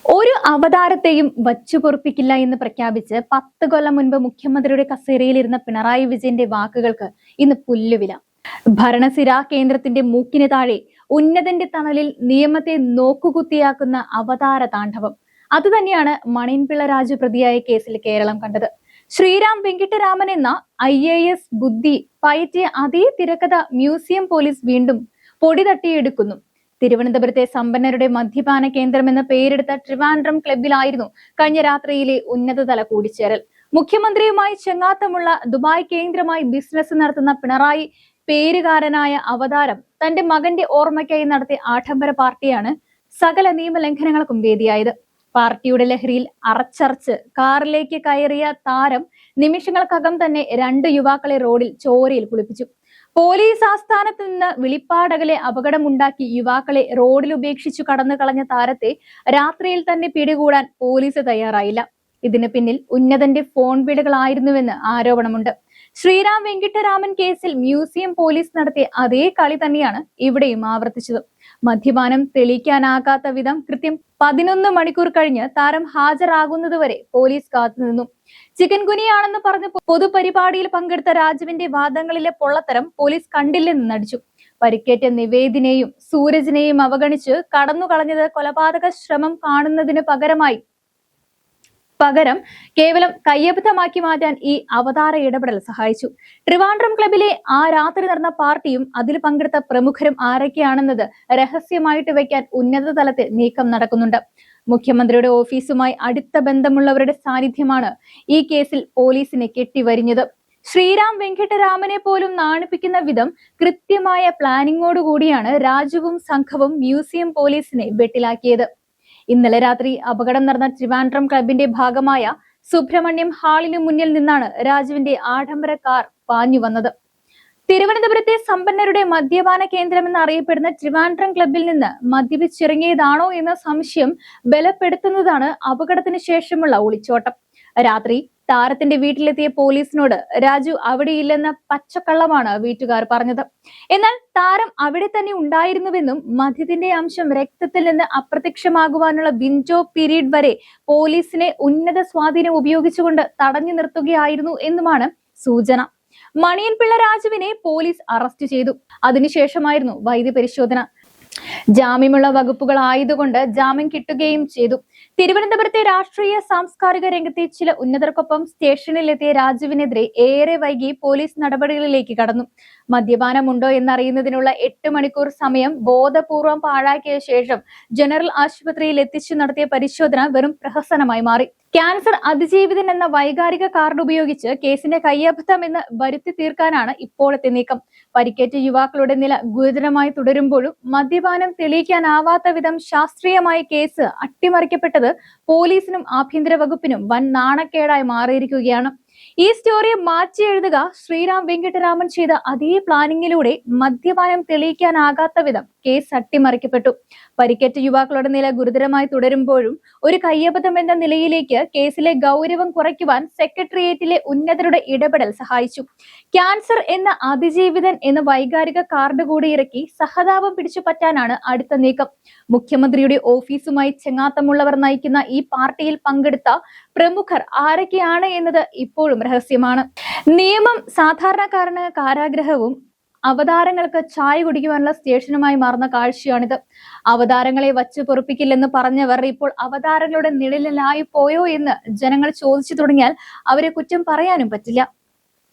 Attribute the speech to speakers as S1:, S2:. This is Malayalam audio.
S1: ഒരു അവതാരത്തെയും വച്ചുപൊറുപ്പിക്കില്ല എന്ന് പ്രഖ്യാപിച്ച് 10 കൊല്ലം മുൻപ് മുഖ്യമന്ത്രിയുടെ കസേരയിലിരുന്ന പിണറായി വിജയന്റെ വാക്കുകൾക്ക് ഇന്ന് പുല്ലുവില. ഭരണസിര കേന്ദ്രത്തിന്റെ മൂക്കിന് താഴെ ഉന്നതന്റെ തണലിൽ നിയമത്തെ നോക്കുകുത്തിയാക്കുന്ന അവതാര താണ്ഡവം. അതുതന്നെയാണ് മണിയൻപിള്ള രാജു പ്രതിയായ കേസിൽ കേരളം കണ്ടത്. ശ്രീറാം വെങ്കിട്ടരാമൻ എന്ന IAS ബുദ്ധി പയറ്റിയ അതേ തിരക്കഥ മ്യൂസിയം പോലീസ് വീണ്ടും പൊടി തട്ടിയെടുക്കുന്നു. തിരുവനന്തപുരത്തെ സമ്പന്നരുടെ മദ്യപാന കേന്ദ്രം എന്ന പേരെടുത്ത ട്രിവാൻഡ്രം ക്ലബിലായിരുന്നു കഴിഞ്ഞ രാത്രിയിലെ ഉന്നതതല കൂടിച്ചേരൽ. മുഖ്യമന്ത്രിയുമായി ചെങ്ങാത്തമുള്ള ദുബായ് കേന്ദ്രമായി ബിസിനസ് നടത്തുന്ന പിണറായി പേരുകാരനായ അവതാരം തന്റെ മകന്റെ ഓർമ്മയ്ക്കായി നടത്തിയ ആഡംബര പാർട്ടിയാണ് സകല നിയമലംഘനങ്ങൾക്കും വേദിയായത്. പാർട്ടിയുടെ ലഹരിയിൽ അറച്ചറച്ച് കാറിലേക്ക് കയറിയ താരം നിമിഷങ്ങൾക്കകം തന്നെ 2 യുവാക്കളെ റോഡിൽ ചോരയിൽ കുളിപ്പിച്ചു. പോലീസ് ആസ്ഥാനത്ത് നിന്ന് വിളിപ്പാടകലെ അപകടമുണ്ടാക്കി യുവാക്കളെ റോഡിൽ ഉപേക്ഷിച്ചു കടന്നു കളഞ്ഞ താരത്തെ രാത്രിയിൽ തന്നെ പിടികൂടാൻ പോലീസ് തയ്യാറായില്ല. ഇതിന് പിന്നിൽ ഉന്നതന്റെ ഫോൺ വിളികളായിരുന്നുവെന്ന് ആരോപണമുണ്ട്. ശ്രീറാം വെങ്കിട്ടരാമൻ കേസിൽ മ്യൂസിയം പോലീസ് നടത്തിയ അതേ കളി തന്നെയാണ് ഇവിടെയും ആവർത്തിച്ചത്. മദ്യപാനം തെളിയിക്കാനാകാത്ത വിധം കൃത്യം 11 മണിക്കൂർ കഴിഞ്ഞ് താരം ഹാജരാകുന്നതുവരെ പോലീസ് കാത്തുനിന്നു. ചിക്കൻ ഗുനിയാണെന്ന് പറഞ്ഞ് പൊതുപരിപാടിയിൽ പങ്കെടുത്ത രാജുവിന്റെ വാദങ്ങളിലെ പൊള്ളത്തരം പോലീസ് കണ്ടില്ലെന്ന് നടിച്ചു. പരിക്കേറ്റ നിവേദിനെയും സൂരജിനെയും അവഗണിച്ച് കടന്നുകളഞ്ഞത് കൊലപാതക ശ്രമം കാണുന്നതിന് പകരം കേവലം കയ്യബദ്ധമാക്കി മാറ്റാൻ ഈ അവതാര ഇടപെടൽ സഹായിച്ചു. ട്രിവാൻഡ്രം ക്ലബിലെ ആ രാത്രി നടന്ന പാർട്ടിയും അതിൽ പങ്കെടുത്ത പ്രമുഖരും ആരൊക്കെയാണെന്നത് രഹസ്യമായിട്ട് വെക്കാൻ ഉന്നത തലത്തിൽ നീക്കം നടക്കുന്നുണ്ട്. മുഖ്യമന്ത്രിയുടെ ഓഫീസുമായി അടുത്ത ബന്ധമുള്ളവരുടെ സാന്നിധ്യമാണ് ഈ കേസിൽ പോലീസിനെ കെട്ടിവരിഞ്ഞത്. ശ്രീറാം വെങ്കിട്ടരാമനെ പോലും നാണിപ്പിക്കുന്ന വിധം കൃത്യമായ പ്ലാനിങ്ങോടുകൂടിയാണ് രാജുവും സംഘവും മ്യൂസിയം പോലീസിനെ വെട്ടിലാക്കിയത്. ഇന്നലെ രാത്രി അപകടം നടന്ന ട്രിവാൻഡ്രം ക്ലബിന്റെ ഭാഗമായ സുബ്രഹ്മണ്യം ഹാളിനു മുന്നിൽ നിന്നാണ് രാജുവിന്റെ ആഡംബര കാർ പാഞ്ഞു വന്നത്. തിരുവനന്തപുരത്തെ സമ്പന്നരുടെ മദ്യപാന കേന്ദ്രമെന്ന് അറിയപ്പെടുന്ന ട്രിവാൻഡ്രം ക്ലബിൽ നിന്ന് മദ്യപിച്ചിറങ്ങിയതാണോ എന്ന സംശയം ബലപ്പെടുത്തുന്നതാണ് അപകടത്തിന് ശേഷമുള്ള ഒളിച്ചോട്ടം. രാത്രി താരത്തിന്റെ വീട്ടിലെത്തിയ പോലീസിനോട് രാജു അവിടെയില്ലെന്ന പച്ചക്കള്ളമാണ് വീട്ടുകാർ പറഞ്ഞത്. എന്നാൽ താരം അവിടെ തന്നെ ഉണ്ടായിരുന്നുവെന്നും മദ്യത്തിന്റെ അംശം രക്തത്തിൽ നിന്ന് അപ്രത്യക്ഷമാകുവാനുള്ള വിൻഡോ പീരീഡ് വരെ പോലീസിനെ ഉന്നത സ്വാധീനം ഉപയോഗിച്ചുകൊണ്ട് തടഞ്ഞു നിർത്തുകയായിരുന്നു എന്നുമാണ് സൂചന. മണിയൻപിള്ള രാജുവിനെ പോലീസ് അറസ്റ്റ് ചെയ്തു. അതിനുശേഷമായിരുന്നു വൈദ്യപരിശോധന. ജാമ്യമുള്ള വകുപ്പുകൾ ആയതുകൊണ്ട് ജാമ്യം കിട്ടുകയും ചെയ്തു. തിരുവനന്തപുരത്തെ രാഷ്ട്രീയ സാംസ്കാരിക രംഗത്തെ ചില ഉന്നതർക്കൊപ്പം സ്റ്റേഷനിലെത്തിയ രാജുവിനെതിരെ ഏറെ വൈകി പോലീസ് നടപടികളിലേക്ക് കടന്നു. മദ്യപാനമുണ്ടോ എന്നറിയുന്നതിനുള്ള 8 മണിക്കൂർ സമയം ബോധപൂർവം പാഴാക്കിയ ശേഷം ജനറൽ ആശുപത്രിയിൽ എത്തിച്ചു നടത്തിയ പരിശോധന വെറും പ്രഹസനമായി മാറി. ക്യാൻസർ അതിജീവിതൻ എന്ന വൈകാരിക കാർഡ് ഉപയോഗിച്ച് കേസിന്റെ കയ്യബദ്ധം എന്ന് വരുത്തി തീർക്കാനാണ് ഇപ്പോഴത്തെ നീക്കം. പരിക്കേറ്റ യുവാക്കളുടെ നില ഗുരുതരമായി തുടരുമ്പോഴും മദ്യപാനം തെളിയിക്കാനാവാത്ത വിധം ശാസ്ത്രീയമായ കേസ് അട്ടിമറിക്കപ്പെട്ടത് പോലീസിനും ആഭ്യന്തര വകുപ്പിനും വൻ നാണക്കേടായി മാറിയിരിക്കുകയാണ്. ഈ സ്റ്റോറിയെ മാറ്റി എഴുതുക ശ്രീറാം വെങ്കിട്ടരാമൻ ചെയ്ത അതേ പ്ലാനിങ്ങിലൂടെ മദ്യപാനം തെളിയിക്കാനാകാത്ത വിധം കേസ് അട്ടിമറിക്കപ്പെട്ടു. പരിക്കേറ്റ യുവാക്കളുടെ നില ഗുരുതരമായി തുടരുമ്പോഴും ഒരു കയ്യബദ്ധം എന്ന നിലയിലേക്ക് കേസിലെ ഗൗരവം കുറയ്ക്കുവാൻ സെക്രട്ടേറിയറ്റിലെ ഉന്നതരുടെ ഇടപെടൽ സഹായിച്ചു. ക്യാൻസർ എന്ന അതിജീവിതൻ എന്ന വൈകാരിക കാർഡ് കൂടി ഇറക്കി സഹതാപം പിടിച്ചു പറ്റാനാണ് അടുത്ത നീക്കം. മുഖ്യമന്ത്രിയുടെ ഓഫീസുമായി ചെങ്ങാത്തമുള്ളവർ നയിക്കുന്ന ഈ പാർട്ടിയിൽ പങ്കെടുത്ത പ്രമുഖർ ആരൊക്കെയാണ് എന്നത് ഇപ്പോഴും രഹസ്യമാണ്. നിയമം സാധാരണക്കാരന് കാരാഗ്രഹവും അവതാരങ്ങൾക്ക് ചായ കുടിക്കുവാനുള്ള സ്റ്റേഷനുമായി മാറുന്ന കാഴ്ചയാണിത്. അവതാരങ്ങളെ വച്ചു പൊറുപ്പിക്കില്ലെന്ന് പറഞ്ഞവർ ഇപ്പോൾ അവതാരങ്ങളുടെ നിഴലിലായി പോയോ എന്ന് ജനങ്ങൾ ചോദിച്ചു തുടങ്ങിയാൽ അവരെ കുറ്റം പറയാനും പറ്റില്ല.